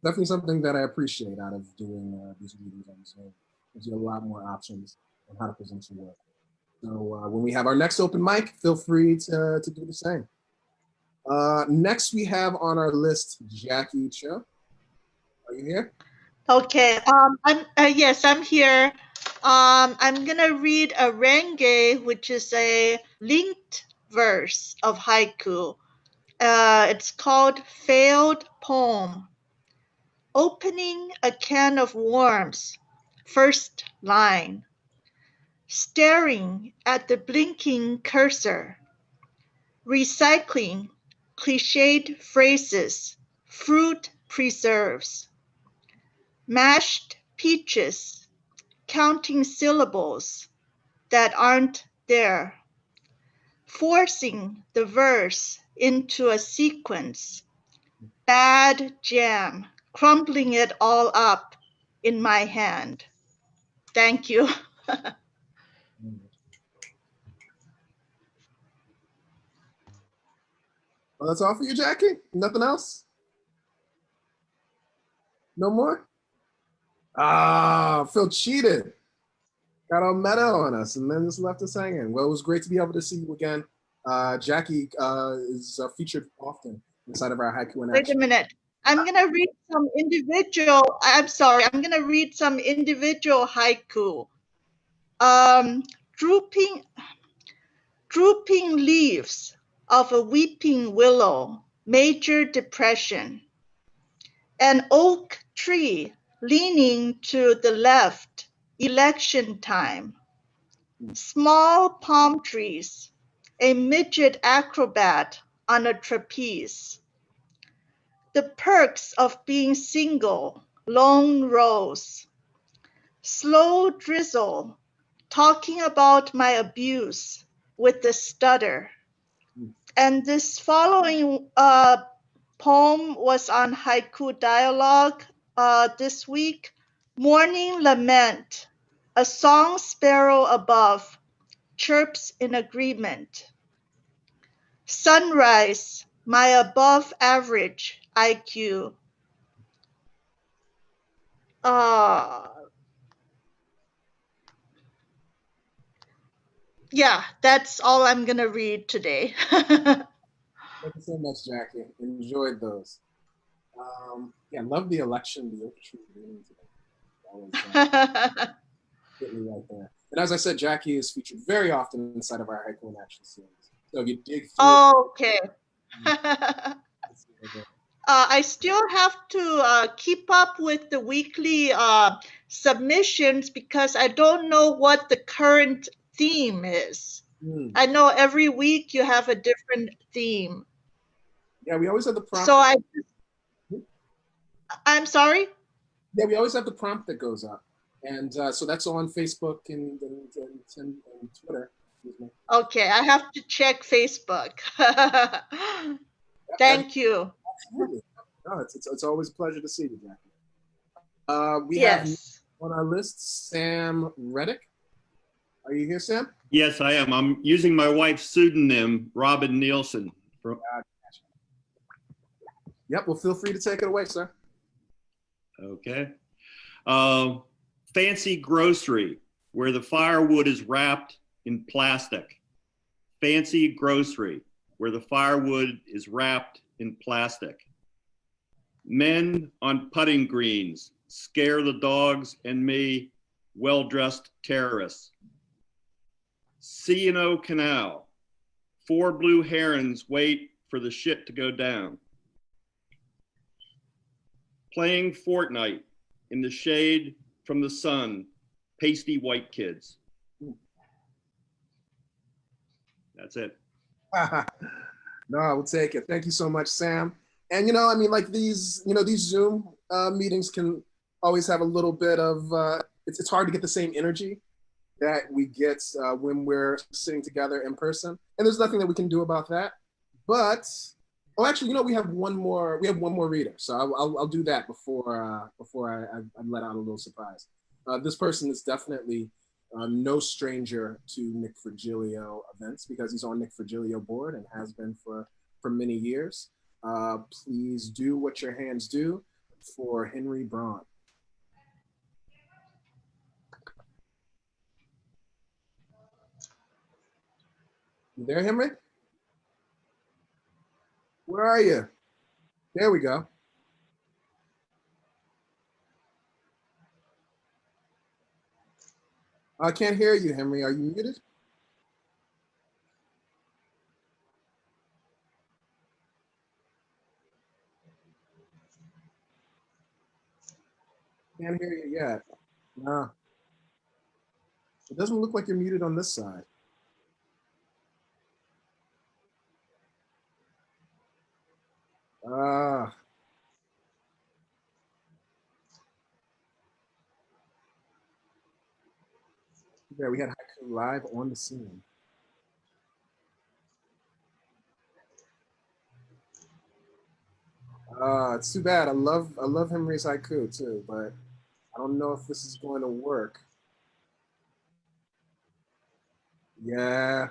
Definitely something that I appreciate out of doing these readings on Zoom. Gives you a lot more options on how to present your work. So when we have our next open mic, feel free to do the same. Next, we have on our list Jackie Cho. Are you here? Okay. Yes, I'm here. I'm gonna read a renge, which is a linked verse of haiku. It's called Failed Poem. Opening a can of worms. First line. Staring at the blinking cursor. Recycling cliched phrases. Fruit preserves. Mashed peaches. Counting syllables that aren't there. Forcing the verse into a sequence. Bad jam, crumbling it all up in my hand. Thank you. Well, that's all for you, Jackie? Nothing else? No more? Ah, Phil cheated. Got all meta on us and then just left us hanging. Well, it was great to be able to see you again. Jackie is featured often inside of our haiku in Wait action. a minute. I'm going to read some individual, I'm sorry, I'm going to read some individual haiku. Drooping leaves of a weeping willow, major depression. An oak tree leaning to the left, election time. Small palm trees, a midget acrobat on a trapeze. The perks of being single, lone rose. Slow drizzle, talking about my abuse with the stutter. And this following poem was on Haiku Dialogue this week. Morning Lament, a song sparrow above chirps in agreement. Sunrise, my above average IQ. Yeah, that's all I'm going to read today. Thank you so much, Jackie. Enjoyed those. Yeah, love the election, the oak tree leaning today. That was hit me right there. And as I said, Jackie is featured very often inside of our haiku in action series. So if you dig through Okay. I still have to keep up with the weekly submissions because I don't know what the current theme is. I know every week you have a different theme. Yeah, we always have the prompt. So I'm sorry? Yeah, we always have the prompt that goes up. And so that's on Facebook and Twitter. Okay, I have to check Facebook. Thank you. Absolutely. No, it's always a pleasure to see you, Jackie. We have on our list Sam Reddick. Are you here, Sam? Yes, I am. I'm using my wife's pseudonym, Robin Nielsen. Yep, well, feel free to take it away, sir. Okay. Fancy grocery, where the firewood is wrapped in plastic. Fancy grocery, where the firewood is wrapped in plastic. Men on putting greens scare the dogs and me, well-dressed terrorists. C&O Canal, 4 blue herons wait for the shit to go down. Playing Fortnite in the shade from the sun, pasty white kids. That's it. No, I will take it. Thank you so much, Sam. And, you know, I mean, like these Zoom meetings can always have a little bit of, it's hard to get the same energy that we get when we're sitting together in person. And there's nothing that we can do about that. But, oh, actually, you know, we have one more reader. So I'll do that before I let out a little surprise. This person is definitely no stranger to Nick Virgilio events because he's on Nick Virgilio board and has been for many years. Please do what your hands do for Henry Braun. You there, Henry? Where are you? There we go. I can't hear you, Henry. Are you muted? Can't hear you yet. No. It doesn't look like you're muted on this side. Yeah, we had haiku live on the scene. It's too bad. I love Henry's haiku too, but I don't know if this is going to work. Yeah.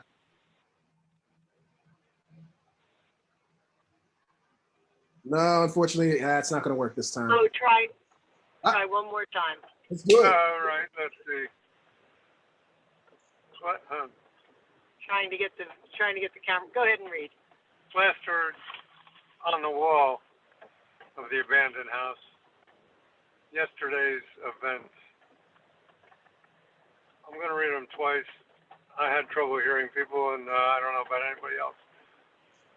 No, unfortunately, it's not going to work this time. Oh, try one more time. Let's do it. All right, let's see. What? Trying to get the camera. Go ahead and read. Plastered on the wall of the abandoned house. Yesterday's events. I'm going to read them twice. I had trouble hearing people, and I don't know about anybody else.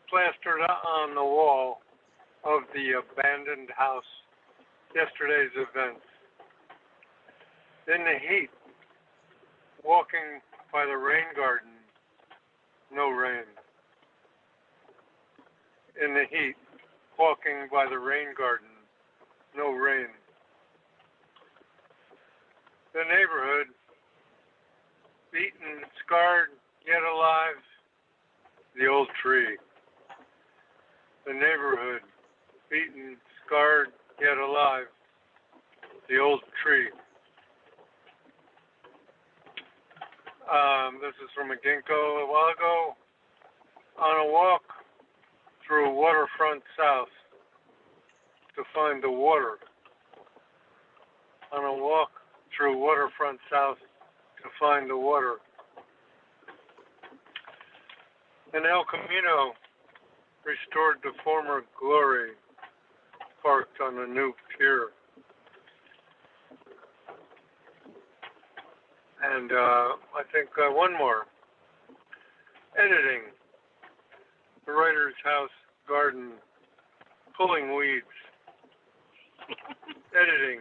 Plastered on the wall of the abandoned house. Yesterday's events. In the heat, walking by the rain garden, no rain. In the heat, walking by the rain garden, no rain. The neighborhood, beaten, scarred, yet alive, the old tree. The neighborhood, beaten, scarred, yet alive, the old tree. This is from a ginkgo a while ago. On a walk through waterfront south to find the water. On a walk through waterfront south to find the water. In El Camino, restored to former glory, parked on a new pier. And I think one more. Editing. The writer's house garden, pulling weeds. Editing.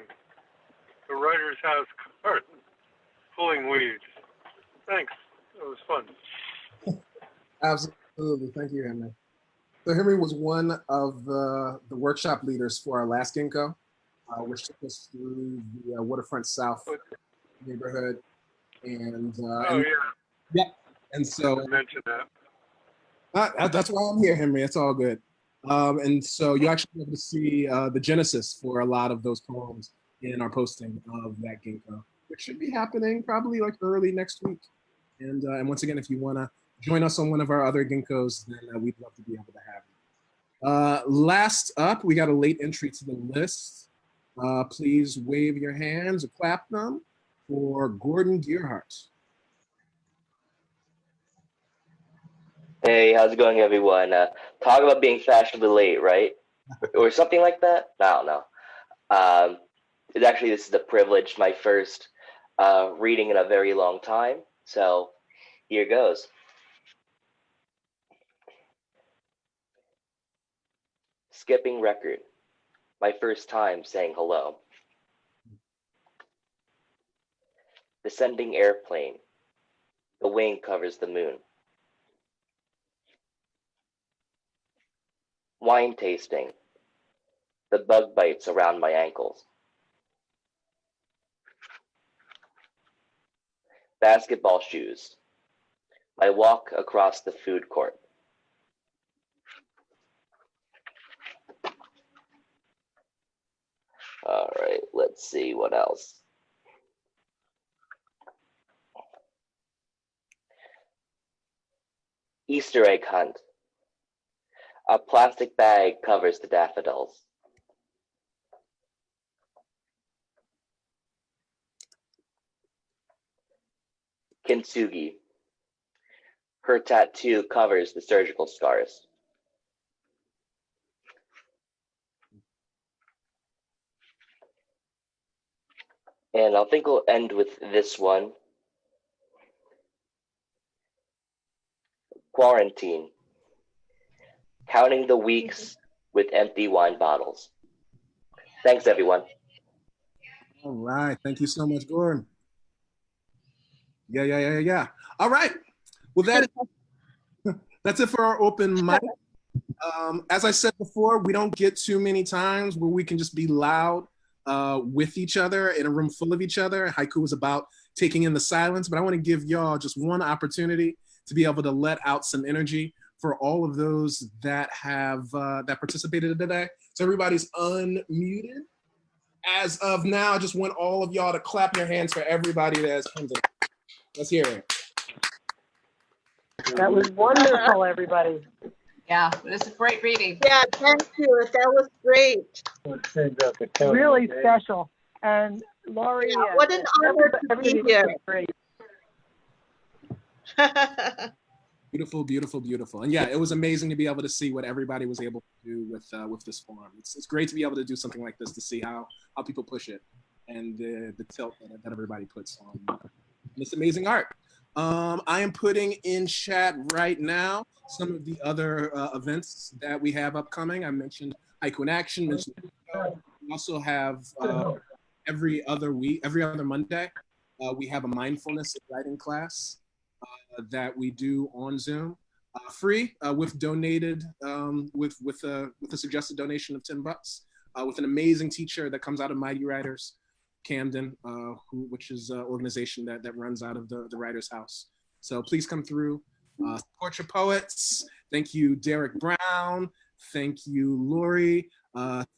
The writer's house garden, pulling weeds. Thanks. It was fun. Absolutely. Thank you, Henry. So Henry was one of the workshop leaders for our last ginkgo, which took us through the Waterfront South neighborhood. And yeah, and so mention that. That's why I'm here, Henry. It's all good. And so you actually able to see the genesis for a lot of those poems in our posting of that ginkgo, which should be happening probably like early next week. And once again, if you want to join us on one of our other ginkgos, then we'd love to be able to have you. Last up, we got a late entry to the list. Please wave your hands or clap them for Gordon Gearhart. Hey, how's it going, everyone? Talk about being fashionably late, right? Or something like that? I don't know. This is a privilege, my first reading in a very long time. So here goes. Skipping record. My first time saying hello. Descending airplane. The wing covers the moon. Wine tasting. The bug bites around my ankles. Basketball shoes. My walk across the food court. All right, let's see what else. Easter egg hunt. A plastic bag covers the daffodils. Kintsugi. Her tattoo covers the surgical scars. And I think we'll end with this one. Quarantine. Counting the weeks with empty wine bottles. Thanks, everyone. All right. Thank you so much, Gordon. Yeah. All right. Well, that's it for our open mic. As I said before, we don't get too many times where we can just be loud with each other in a room full of each other. Haiku is about taking in the silence, but I want to give y'all just one opportunity to be able to let out some energy for all of those that have that participated today. So everybody's unmuted. As of now, I just want all of y'all to clap your hands for everybody that has come today. Let's hear it. That was wonderful, everybody. Yeah, it was a great reading. Yeah, thank you. That was great. Really special. And Laurie, Yeah, what an honor to be here. Great. Beautiful, beautiful, beautiful. And yeah, it was amazing to be able to see what everybody was able to do with this forum. It's great to be able to do something like this, to see how people push it and the tilt that everybody puts on this amazing art. I am putting in chat right now some of the other events that we have upcoming. I mentioned Haiku in Action. We also have every other Monday, we have a mindfulness writing class that we do on Zoom, free, with donated, with a suggested donation of $10, with an amazing teacher that comes out of Mighty Writers, Camden, which is an organization that runs out of the Writers House. So please come through, support your poets. Thank you, Derrick Brown. Thank you, Lori.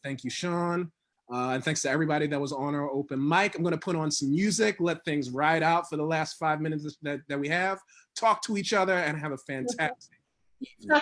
Thank you, Sean. And thanks to everybody that was on our open mic. I'm going to put on some music, let things ride out for the last 5 minutes that we have, talk to each other, and have a fantastic evening.